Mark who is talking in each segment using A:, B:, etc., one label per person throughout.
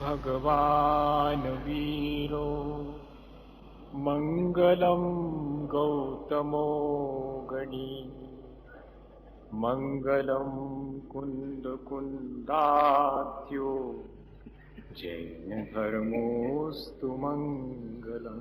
A: भगवान वीरो मंगलम गौतमो गणी मंगलम कुंद कुंदात्यो जैन धर्मोस्तु मंगलम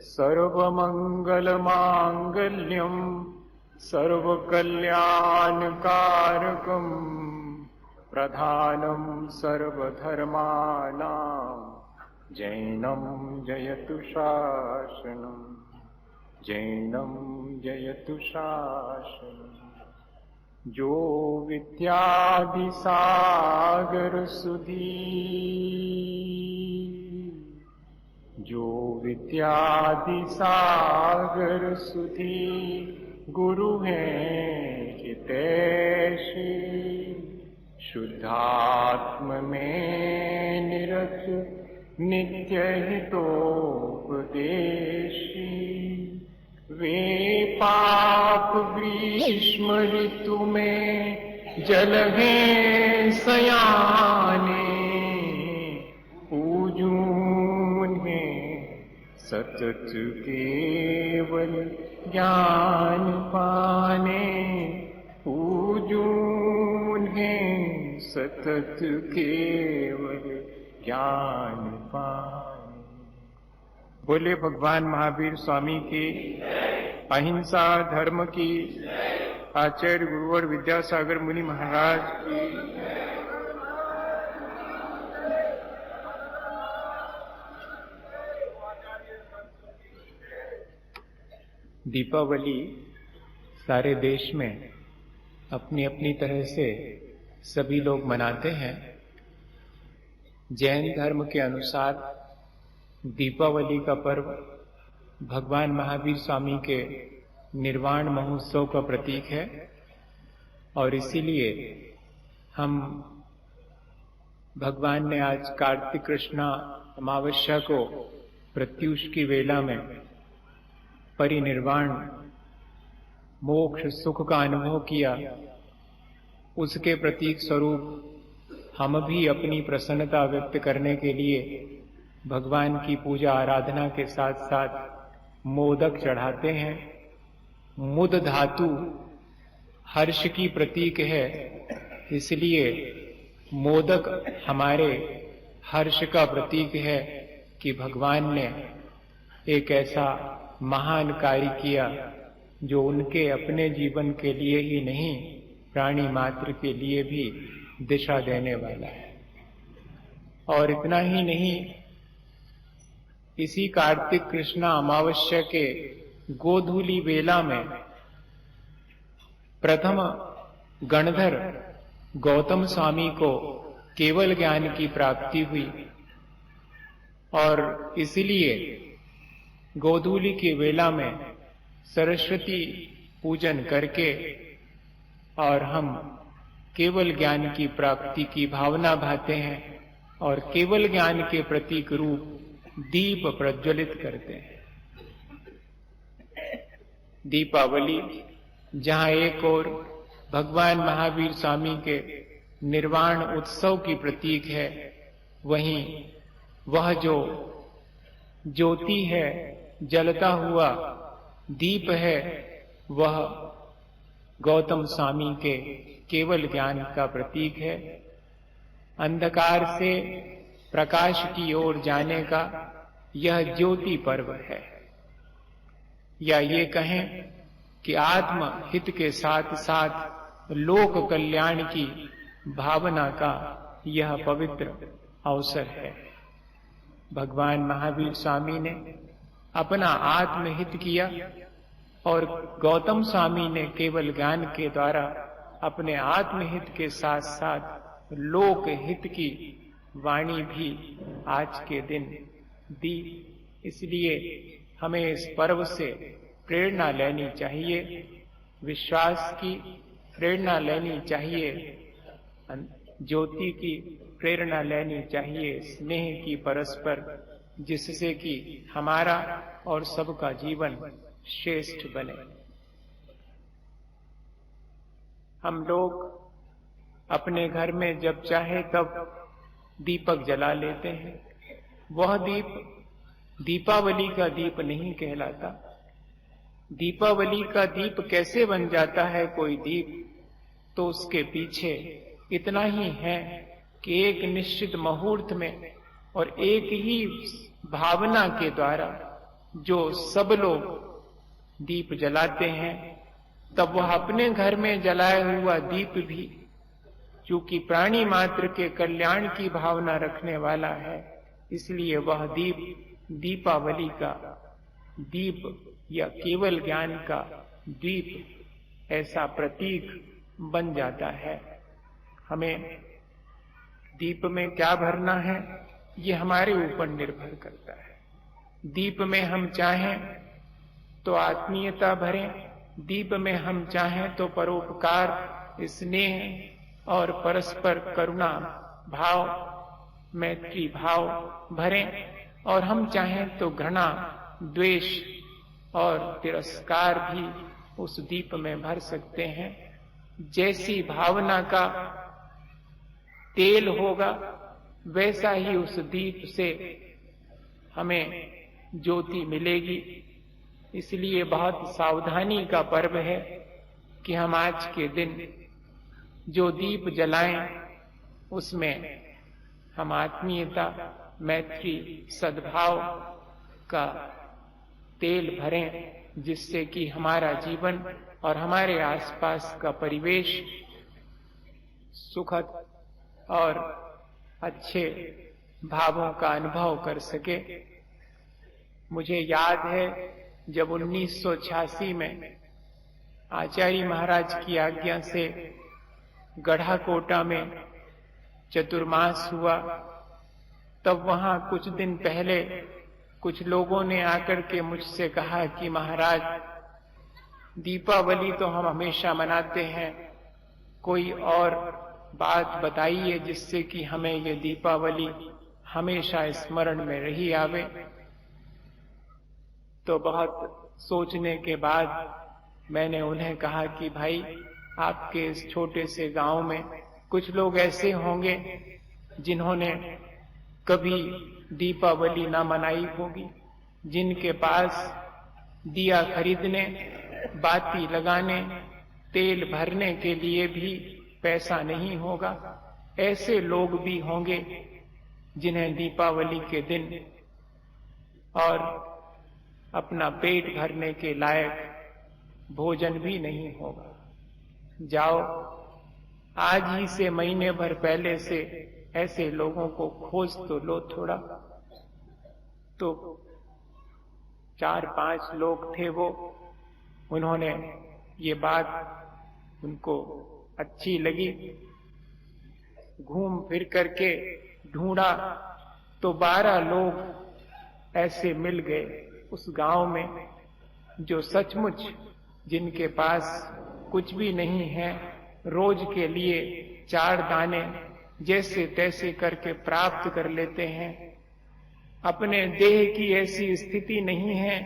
A: सर्वमंगल मांगल्यम सर्वकल्याणकारकम प्रधानम सर्वधर्माणां जैनम जयतु शासनम जैनम जयतु शासनम। जो विद्याधिसागर सुधी जो विद्याधिसागर सुधी गुरु हैं हितैषी शुद्धात्म में निरत नित्य हितोपदेशी वे पाप ग्रीष्म ऋतु में जल हैं सयाने पूजून हैं सतत केवल ज्ञान पाने पूजून हैं सतत केवल ज्ञान पाने। बोले भगवान महावीर स्वामी की, अहिंसा धर्म की, आचार्य गुरुवर विद्यासागर मुनि महाराज की। दीपावली सारे देश में अपनी अपनी तरह से सभी लोग मनाते हैं। जैन धर्म के अनुसार दीपावली का पर्व भगवान महावीर स्वामी के निर्वाण महोत्सव का प्रतीक है और इसीलिए हम भगवान ने आज कार्तिक कृष्णा अमावस्या को प्रत्युष की वेला में परिनिर्वाण मोक्ष सुख का अनुभव किया। उसके प्रतीक स्वरूप हम भी अपनी प्रसन्नता व्यक्त करने के लिए भगवान की पूजा आराधना के साथ साथ मोदक चढ़ाते हैं। मुद धातु हर्ष की प्रतीक है, इसलिए मोदक हमारे हर्ष का प्रतीक है कि भगवान ने एक ऐसा महान कार्य किया जो उनके अपने जीवन के लिए ही नहीं प्राणी मात्र के लिए भी दिशा देने वाला है। और इतना ही नहीं, इसी कार्तिक कृष्णा अमावस्या के गोधूली वेला में प्रथम गणधर गौतम स्वामी को केवल ज्ञान की प्राप्ति हुई और इसलिए गोधूली की वेला में सरस्वती पूजन करके और हम केवल ज्ञान की प्राप्ति की भावना भाते हैं और केवल ज्ञान के प्रतीक रूप दीप प्रज्वलित करते हैं। दीपावली जहां एक ओर भगवान महावीर स्वामी के निर्वाण उत्सव की प्रतीक है, वहीं वह जो ज्योति है, जलता हुआ दीप है, वह गौतम स्वामी के केवल ज्ञान का प्रतीक है। अंधकार से प्रकाश की ओर जाने का यह ज्योति पर्व है, या ये कहें कि आत्म हित के साथ साथ लोक कल्याण की भावना का यह पवित्र अवसर है। भगवान महावीर स्वामी ने अपना आत्महित किया और गौतम स्वामी ने केवल ज्ञान के द्वारा अपने आत्महित के साथ साथ लोक हित की वाणी भी आज के दिन दी। इसलिए हमें इस पर्व से प्रेरणा लेनी चाहिए, विश्वास की प्रेरणा लेनी चाहिए, ज्योति की प्रेरणा लेनी चाहिए, स्नेह की परस्पर, जिससे कि हमारा और सबका जीवन श्रेष्ठ बने। हम लोग अपने घर में जब चाहे तब दीपक जला लेते हैं। वह दीप दीपावली का दीप नहीं कहलाता। दीपावली का दीप कैसे बन जाता है कोई दीप, तो उसके पीछे इतना ही है कि एक निश्चित मुहूर्त में और एक ही भावना के द्वारा जो सब लोग दीप जलाते हैं, तब वह अपने घर में जलाया हुआ दीप भी, चूंकि प्राणी मात्र के कल्याण की भावना रखने वाला है, इसलिए वह दीप दीपावली का दीप या केवल ज्ञान का दीप ऐसा प्रतीक बन जाता है। हमें दीप में क्या भरना है, ये हमारे ऊपर निर्भर करता है। दीप में हम चाहें तो आत्मीयता भरें, दीप में हम चाहें तो परोपकार, स्नेह और परस्पर करुणा भाव, मैत्री भाव भरें, और हम चाहें तो घृणा, द्वेष और तिरस्कार भी उस दीप में भर सकते हैं। जैसी भावना का तेल होगा, वैसा ही उस दीप से हमें ज्योति मिलेगी। इसलिए बहुत सावधानी का पर्व है कि हम आज के दिन जो दीप जलाएं, उसमें हम आत्मीयता, मैत्री, सद्भाव का तेल भरें, जिससे कि हमारा जीवन और हमारे आसपास का परिवेश सुखद और अच्छे भावों का अनुभव कर सके। मुझे याद है जब 1986 में आचार्य महाराज की आज्ञा से गढ़ाकोटा में चतुर्मास हुआ, तब वहां कुछ दिन पहले कुछ लोगों ने आकर के मुझसे कहा कि महाराज, दीपावली तो हम हमेशा मनाते हैं, कोई और बात बताइए जिससे कि हमें ये दीपावली हमेशा स्मरण में रही आवे। तो बहुत सोचने के बाद मैंने उन्हें कहा कि भाई, आपके इस छोटे से गांव में कुछ लोग ऐसे होंगे जिन्होंने कभी दीपावली ना मनाई होगी, जिनके पास दिया खरीदने, बाती लगाने, तेल भरने के लिए भी पैसा नहीं होगा। ऐसे लोग भी होंगे जिन्हें दीपावली के दिन और अपना पेट भरने के लायक भोजन भी नहीं होगा। जाओ, आज ही से महीने भर पहले से ऐसे लोगों को खोज तो लो थोड़ा। तो 4-5 लोग थे वो, उन्होंने ये बात उनको अच्छी लगी, घूम फिर करके ढूंढा तो 12 लोग ऐसे मिल गए उस गांव में जो सचमुच, जिनके पास कुछ भी नहीं है, रोज के लिए 4 दाने जैसे तैसे करके प्राप्त कर लेते हैं। अपने देह की ऐसी स्थिति नहीं है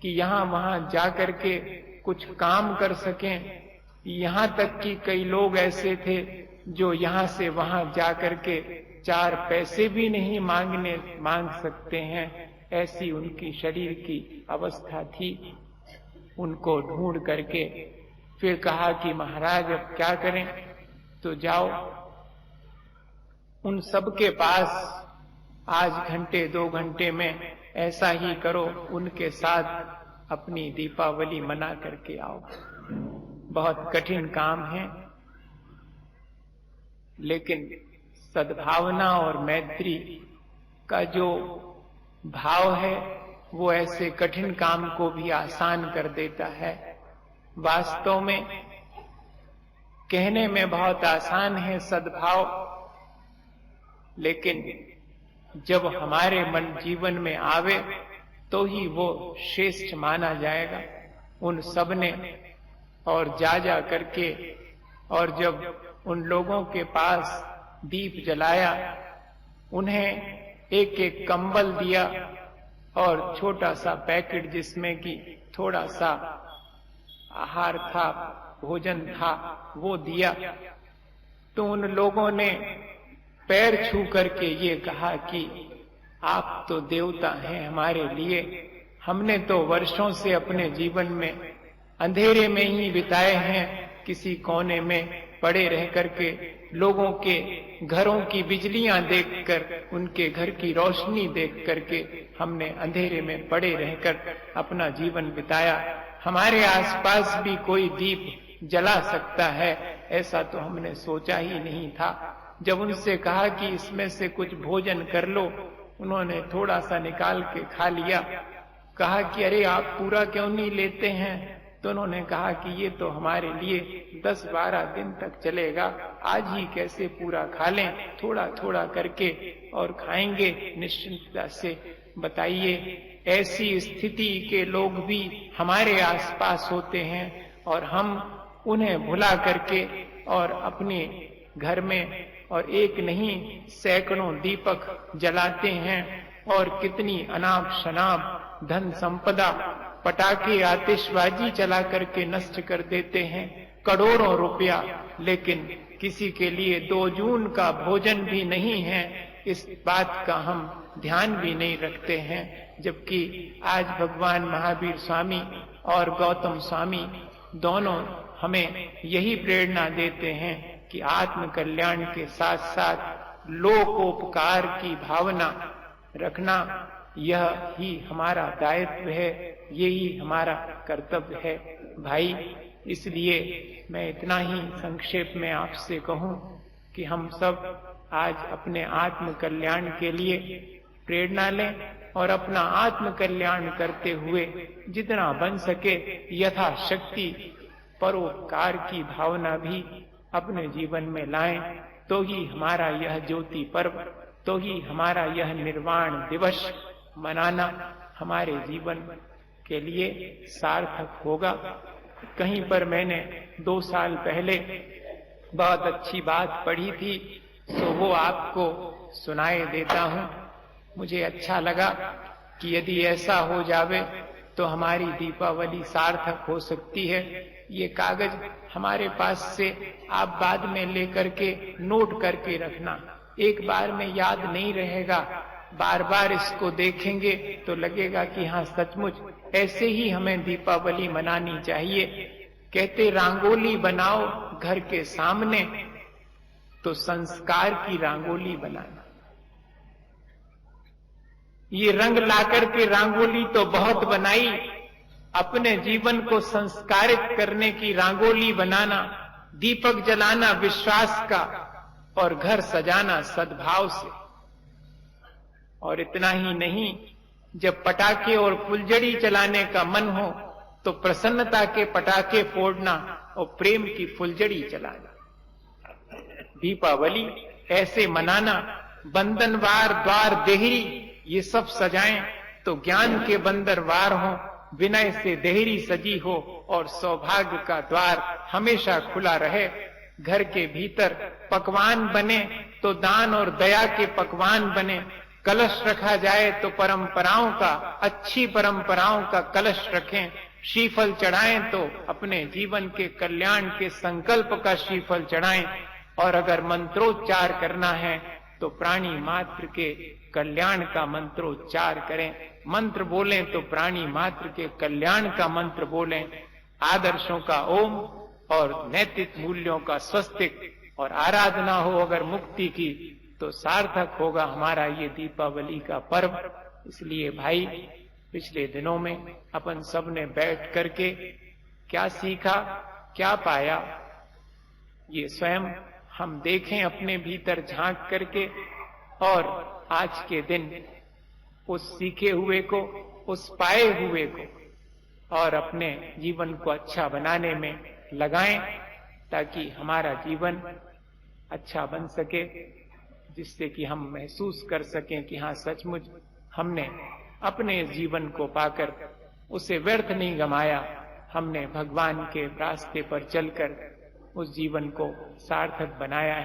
A: कि यहां वहां जाकर के कुछ काम कर सकें। यहां तक कि कई लोग ऐसे थे जो यहां से वहां जाकर के 4 पैसे भी नहीं मांग सकते हैं, ऐसी उनकी शरीर की अवस्था थी। उनको ढूंढ करके फिर कहा कि महाराज अब क्या करें? तो जाओ, उन सब के पास आज घंटे 2 घंटे में ऐसा ही करो, उनके साथ अपनी दीपावली मना करके आओ। बहुत कठिन काम है, लेकिन सद्भावना और मैत्री का जो भाव है वो ऐसे कठिन काम को भी आसान कर देता है। वास्तव में कहने में बहुत आसान है सद्भाव, लेकिन जब हमारे मन जीवन में आवे तो ही वो श्रेष्ठ माना जाएगा। उन सब ने और जा करके, और जब उन लोगों के पास दीप जलाया, उन्हें एक एक कंबल दिया और छोटा सा पैकेट जिसमें कि थोड़ा सा आहार था, भोजन था, वो दिया। तो उन लोगों ने पैर छू करके ये कहा कि आप तो देवता हैं हमारे लिए, हमने तो वर्षों से अपने जीवन में अंधेरे में ही बिताए हैं, किसी कोने में पड़े रह करके लोगों के घरों की बिजलियां देखकर, उनके घर की रोशनी देख करके हमने अंधेरे में पड़े रहकर अपना जीवन बिताया। हमारे आसपास भी कोई दीप जला सकता है ऐसा तो हमने सोचा ही नहीं था। जब उनसे कहा कि इसमें से कुछ भोजन कर लो, उन्होंने थोड़ा सा निकाल के खा लिया। कहा कि अरे आप पूरा क्यों नहीं लेते हैं? तो उन्होंने कहा कि ये तो हमारे लिए 10-12 दिन तक चलेगा, आज ही कैसे पूरा खा लें, थोड़ा थोड़ा करके और खाएंगे निश्चिंतता से। बताइए, ऐसी स्थिति के लोग भी हमारे आसपास होते हैं और हम उन्हें भुला करके और अपने घर में और एक नहीं सैकड़ों दीपक जलाते हैं और कितनी अनाप शनाप धन संपदा, पटाखे आतिशबाजी चला करके नष्ट कर देते हैं, करोड़ों रुपया, लेकिन किसी के लिए 2 जून का भोजन भी नहीं है, इस बात का हम ध्यान भी नहीं रखते हैं। जबकि आज भगवान महावीर स्वामी और गौतम स्वामी दोनों हमें यही प्रेरणा देते हैं कि आत्म कल्याण के साथ साथ लोकोपकार की भावना रखना, यह ही हमारा दायित्व है, यही हमारा कर्तव्य है भाई। इसलिए मैं इतना ही संक्षेप में आपसे कहूं कि हम सब आज अपने आत्म कल्याण के लिए प्रेरणा लें और अपना आत्म कल्याण करते हुए जितना बन सके यथाशक्ति परोपकार की भावना भी अपने जीवन में लाएं, तो ही हमारा यह ज्योति पर्व, तो ही हमारा यह निर्वाण दिवस मनाना हमारे जीवन के लिए सार्थक होगा। कहीं पर मैंने 2 साल पहले बहुत अच्छी बात पढ़ी थी, तो वो आपको सुनाए देता हूँ। मुझे अच्छा लगा कि यदि ऐसा हो जावे तो हमारी दीपावली सार्थक हो सकती है। ये कागज हमारे पास से आप बाद में लेकर के नोट करके रखना, एक बार में याद नहीं रहेगा, बार बार इसको देखेंगे तो लगेगा कि हाँ सचमुच ऐसे ही हमें दीपावली मनानी चाहिए। कहते रंगोली बनाओ घर के सामने, तो संस्कार की रंगोली बनाना। ये रंग लाकर के रंगोली तो बहुत बनाई, अपने जीवन को संस्कारित करने की रंगोली बनाना, दीपक जलाना विश्वास का और घर सजाना सद्भाव से। और इतना ही नहीं, जब पटाखे और फुलझड़ी चलाने का मन हो तो प्रसन्नता के पटाखे फोड़ना और प्रेम की फुलझड़ी चलाना। दीपावली ऐसे मनाना, बंधनवार द्वार देहरी ये सब सजाएं तो ज्ञान के बंदरवार हो, विनय से देहरी सजी हो और सौभाग्य का द्वार हमेशा खुला रहे। घर के भीतर पकवान बने तो दान और दया के पकवान बने, कलश रखा जाए तो परंपराओं का, अच्छी परंपराओं का कलश रखें, श्रीफल चढ़ाएं तो अपने जीवन के कल्याण के संकल्प का श्रीफल चढ़ाएं, और अगर मंत्रोच्चार करना है तो प्राणी मात्र के कल्याण का मंत्रोच्चार करें। मंत्र बोलें तो प्राणी मात्र के कल्याण का मंत्र बोलें। आदर्शों का ओम और नैतिक मूल्यों का स्वस्तिक, और आराधना हो अगर मुक्ति की तो सार्थक होगा हमारा ये दीपावली का पर्व। इसलिए भाई, पिछले दिनों में अपन सब ने बैठ करके क्या सीखा, क्या पाया, ये स्वयं हम देखें अपने भीतर झांक करके, और आज के दिन उस सीखे हुए को, उस पाए हुए को और अपने जीवन को अच्छा बनाने में लगाएं, ताकि हमारा जीवन अच्छा बन सके, जिससे कि हम महसूस कर सकें कि हाँ सचमुच हमने अपने जीवन को पाकर उसे व्यर्थ नहीं गमाया, हमने भगवान के रास्ते पर चलकर उस जीवन को सार्थक बनाया है।